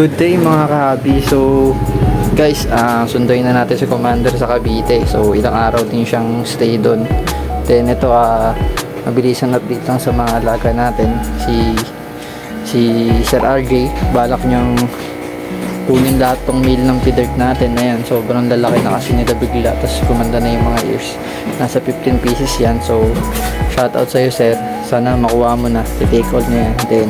Good day mga kahabi. So guys, sunduin na natin si Commander sa Cavite. So ilang araw din siyang stay doon. Then ito, mabilisan update lang sa mga alaga natin. Si Sir RJ, balak niyang kunin lahat tong meal ng feeder natin. Ayan, sobrang lalaki na kasi nila bigla. Tapos kumanda na yung mga ears. Nasa 15 pieces yan. So shout out sa'yo sir. Sana makuha mo na. I-take all niya yan. Then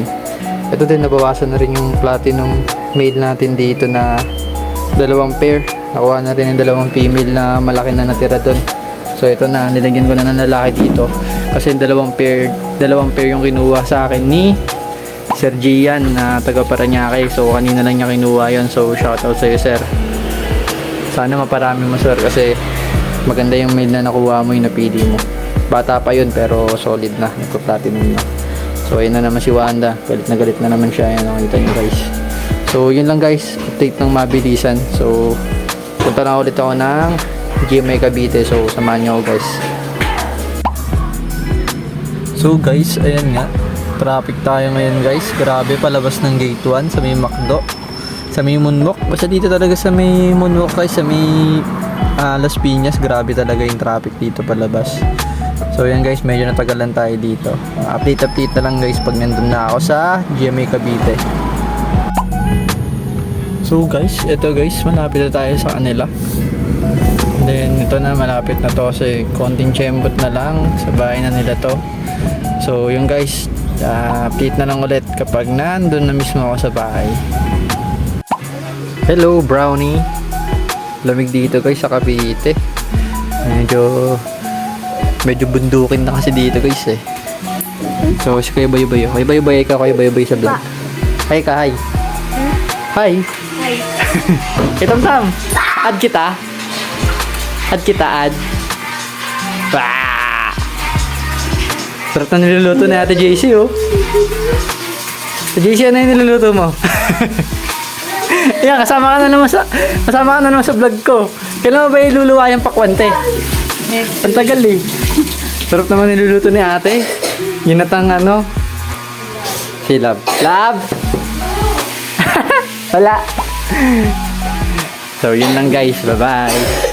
ito din, nabawasan na rin yung platinum male natin dito na 2 pair. Nakuha na rin yung 2 female na malaki na natira doon. So ito na, nilagyan ko na ng lalaki dito. Kasi 2 pair yung kinuha sa akin ni Sir Gian na taga Paranaque. So kanina lang niya kinuha yon. So shoutout sa iyo sir. Sana maparami mo sir kasi maganda yung male na nakuha mo, yung napili mo. Bata pa yun pero solid na, nagpa-platinum na. So ayun na naman si Wanda, galit na naman siya. Ayan, nakita nyo guys. So yun lang guys, update ng mabilisan. So punta na ulit ako ng GMA Cavite. So samahan nyo ako guys. So guys, ayan nga, traffic tayo ngayon guys. Grabe, palabas ng gate 1 sa may McDo, sa may Moonwalk. Basta dito talaga sa may Moonwalk guys, sa may Las Piñas. Grabe talaga yung traffic dito palabas. So yan guys, medyo natagalan tayo dito. Update na lang guys pag nandun na ako sa GMA Cavite. So guys, ito guys, malapit na tayo sa kanila. Then ito na, malapit na to kasi konting chembot na lang sa bahay na nila to. So yung guys, update na lang ulit kapag nandun na mismo ako sa bahay. Hello Brownie. Lamig dito guys sa Cavite. Medyo bundukin na kasi dito guys eh. So si Kuya Bayo-Bayo. Kuya Bayo-Bayo ka, Kuya Bayo-Bayo sa vlog. Hi ka, hi. Hi. Hi. Tam-tam. Add kita. Add. Bah! Sarap na niluluto na Ate JC oh. Ate JC, ano yung niluluto mo? Yan, kasama ka na naman sa vlog ko. Kailan mo ba iluluwa yung pakwante? Ang tagal eh. Sarap naman niluluto ni ate. Ginatang ano. Si Love. Love! Wala. So yun lang guys. Bye bye.